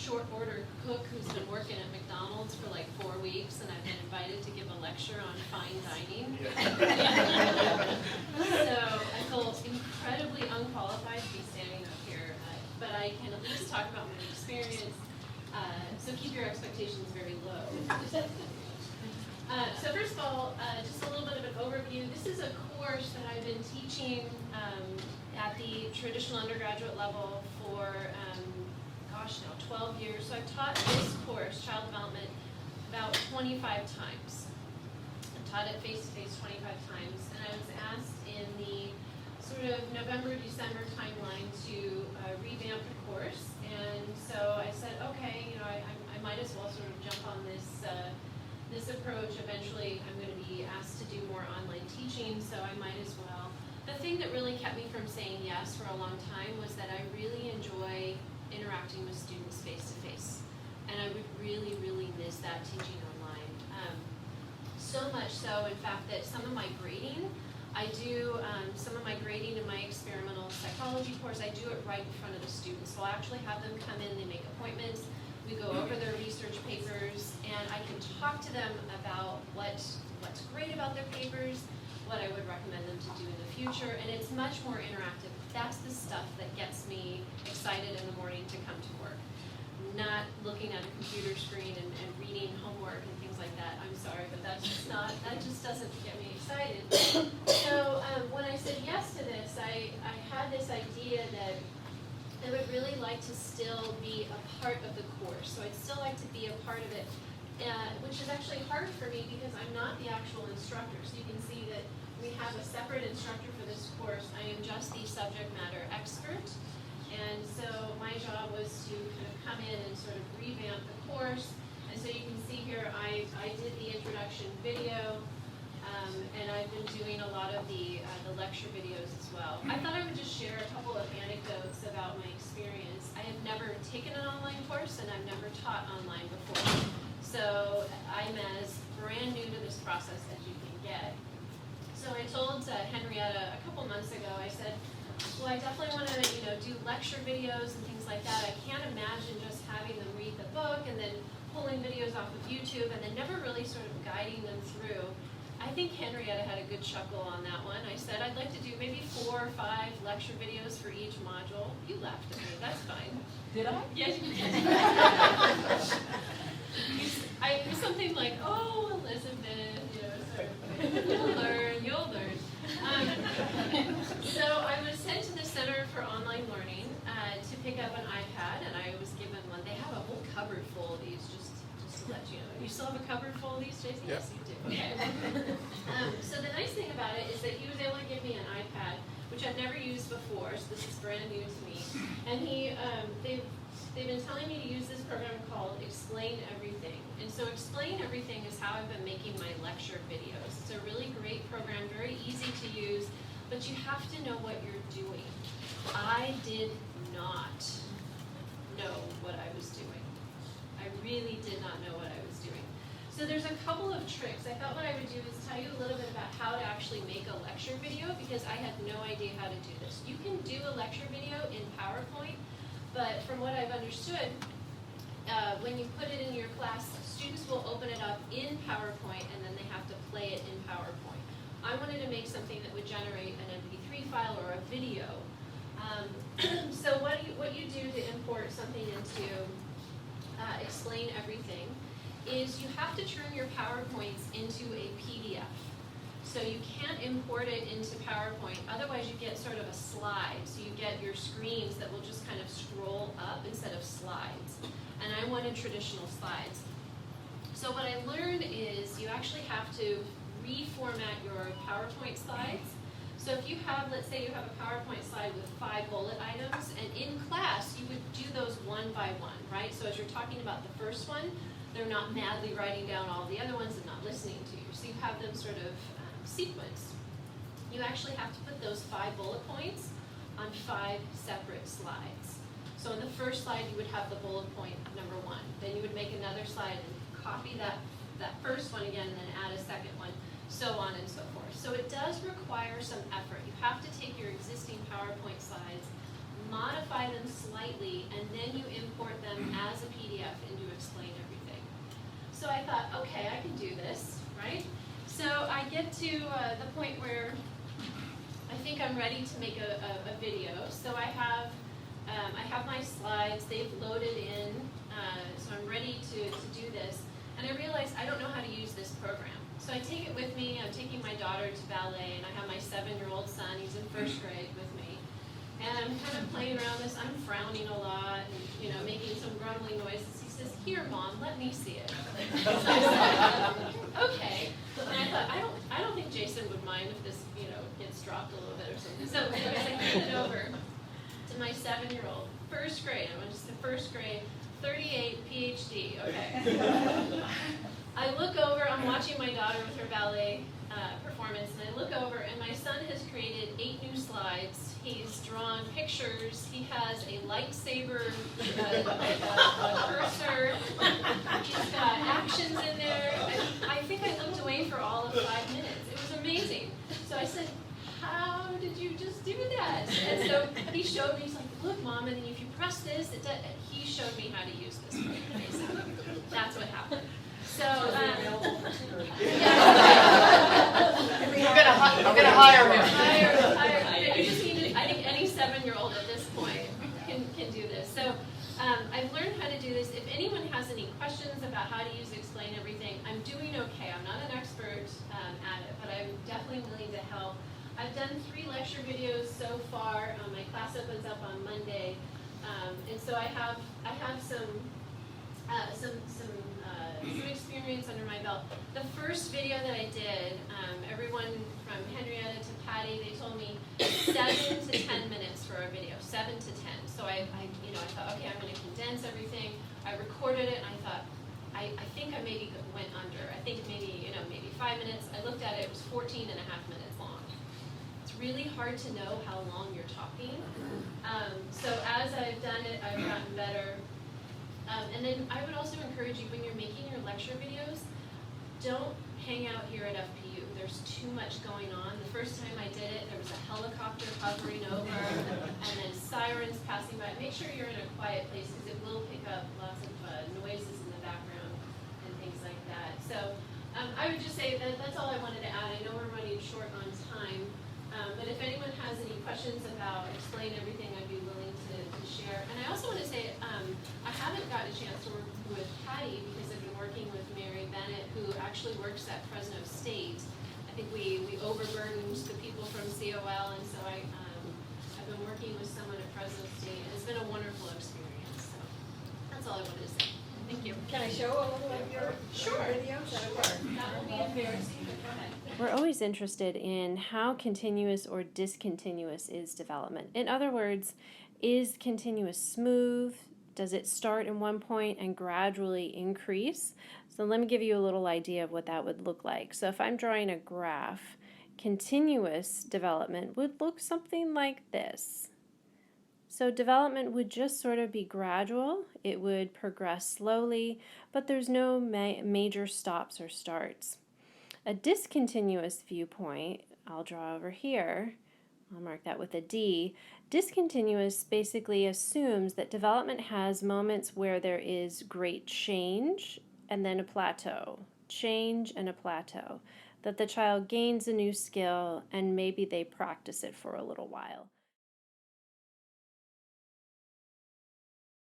short order cook who's been working at McDonald's for like 4 weeks, and I've been invited to give a lecture on fine dining. So I feel incredibly unqualified to be standing up here, but I can at least talk about my experience. So keep your expectations very low. So first of all, just a little bit of an overview. This is a course that I've been teaching at the traditional undergraduate level for, 12 years. So I've taught this course, Child Development, about 25 times. I've taught it face-to-face 25 times, and I was asked in the sort of November, December timeline to revamp the course. And so I said, okay, I might as well sort of jump on this approach. Eventually, I'm going to be asked to do more online teaching, so I might as well. The thing that really kept me from saying yes for a long time was that I really enjoy interacting with students face-to-face. And I would really, really miss that teaching online. So much so, in fact, that some of my grading, I do some of my grading in my experimental psychology course, I do it right in front of the students. So I actually have them come in, they make appointments, we go over their research papers, and I can talk to them about what's great about their papers, what I would recommend them to do in the future, and it's much more interactive. That's the stuff that gets me excited in the morning to come to work. Not looking at a computer screen and reading homework and things like that. I'm sorry, but that just doesn't get me excited. So when I said yes to this, I had this idea that I would really like to still be a part of the course. So I'd still like to be a part of it, which is actually hard for me because I'm not the actual instructor. So you can see that we have a separate instructor for this course. I am just the subject matter expert. And so my job was to kind of come in and sort of revamp the course. And so you can see here, I did the introduction video, and I've been doing a lot of the lecture videos as well. I thought I would just share a couple of anecdotes about my experience. I have never taken an online course, and I've never taught online before. So I'm as brand new to this process as you can get. So I told Henrietta a couple months ago, I said, well, I definitely want to, do lecture videos and things like that. I can't imagine just having them read the book and then pulling videos off of YouTube and then never really sort of guiding them through. I think Henrietta had a good chuckle on that one. I said I'd like to do maybe 4 or 5 lecture videos for each module. You laughed at me, that's fine. Did I? Yes, you did. It was something like, oh, Elizabeth, you'll learn. So I was sent to the Center for Online Learning to pick up an iPad, and I was given one. They have a whole cupboard full of these, just to let you know. You still have a cupboard full of these, Jason? Yeah. Yes, you do. Okay. So the nice thing about it is that he was able to give me an iPad, which I've never used before, so this is brand new to me. And they've been telling me to use this program called Explain Everything. And so Explain Everything is how I've been making my lecture videos. It's a really great program, very easy to use, but you have to know what you're doing. I did not know what I was doing. I really did not know what I was doing. So there's a couple of tricks. I thought what I would do is tell you a little bit about how to actually make a lecture video because I had no idea how to do this. You can do a lecture video in PowerPoint, but from what I've understood, when you put it in your class, students will open it up in PowerPoint and then they have to play it in PowerPoint. I wanted to make something that would generate an MP3 file or a video. So what you do to import something into Explain Everything is you have to turn your PowerPoints into a PDF. So you can't import it into PowerPoint, otherwise you get sort of a slide. So you get your screens that will just kind of scroll up instead of slides. And I wanted traditional slides. So what I learned is you actually have to reformat your PowerPoint slides. So if you have, let's say you have a PowerPoint slide with 5 bullet items, and in class you would do those one by one, right? So as you're talking about the first one, they're not madly writing down all the other ones and not listening to you. So you have them sort of sequenced. You actually have to put those 5 bullet points on 5 separate slides. So in the first slide you would have the bullet point number 1. Then you would make another slide and copy that first one again and then add a second one, so on and so forth. So it does require some effort. You have to take your existing PowerPoint slides, modify them slightly, and then you import them as a PDF into Explain Everything. So I thought, okay, I can do this, right? So I get to the point where I think I'm ready to make a video. So I have my slides, they've loaded in, so I'm ready to do this. And I realize I don't know how to use this program. So I take it with me, I'm taking my daughter to ballet, and I have my 7-year-old son, he's in 1st grade with me. And I'm kind of playing around this, I'm frowning a lot, and making some grumbling noises. He says, "Here, Mom, let me see it." So I said, okay. And I thought, I don't think Jason would mind if this, gets dropped a little bit or something. So anyways, I hand it over to my 7-year-old, 1st grade. I went to 1st grade, 38 PhD. Okay. I look over, I'm watching my daughter with her ballet performance, and I look over, and my son has created 8 new slides. He's drawn pictures. He has a lightsaber, a cursor. He's got actions in there. I think I looked away for all of 5 minutes. It was amazing. So I said, "How did you just do that?" And so he showed me. He's like, "Look, Mom, and if you press this, it does." And he showed me how to use this. So that's what happened. So, yeah. I'm gonna hire him. You just need to, I think any 7-year-old at this point can do this. So I've learned how to do this. If anyone has any questions about how to use Explain Everything, I'm doing okay. I'm not an expert at it, but I'm definitely willing to help. I've done 3 lecture videos so far. My class opens up on Monday, and so I have some experience under my belt. The first video that I did, everyone from Henrietta to Patty, they told me 7 to 10 minutes for a video, 7 to 10. So I thought, okay, I'm going to condense everything. I recorded it, and I thought, I think I maybe went under. I think maybe 5 minutes. I looked at it; it was 14 and a half minutes long. It's really hard to know how long you're talking. So as I've done it, I've gotten better. And then I would also encourage you, when you're making your lecture videos, don't hang out here at FPU. There's too much going on. The first time I did it, there was a helicopter hovering over, and then sirens passing by. Make sure you're in a quiet place, because it will pick up lots of noises in the background and things like that. So I would just say that that's all I wanted to add. I know we're running short on time, but if anyone has any questions about Explain Everything, I'd be willing to share. And I also want to say, I haven't gotten a chance to work with Patty, because I've been working with Mary Bennett, who actually works at Fresno State. I think we overburdened the people from COL, and so I've been working with someone at Fresno State, and it's been a wonderful experience. So that's all I wanted to say. Thank you. Can I show a little of your video? Sure. That will be embarrassing, but go ahead. We're always interested in how continuous or discontinuous is development. In other words, is continuous smooth? Does it start in one point and gradually increase? So let me give you a little idea of what that would look like. So if I'm drawing a graph, continuous development would look something like this. So development would just sort of be gradual. It would progress slowly, but there's no major stops or starts. A discontinuous viewpoint, I'll draw over here, I'll mark that with a D. Discontinuous basically assumes that development has moments where there is great change and then a plateau, change and a plateau, that the child gains a new skill and maybe they practice it for a little while.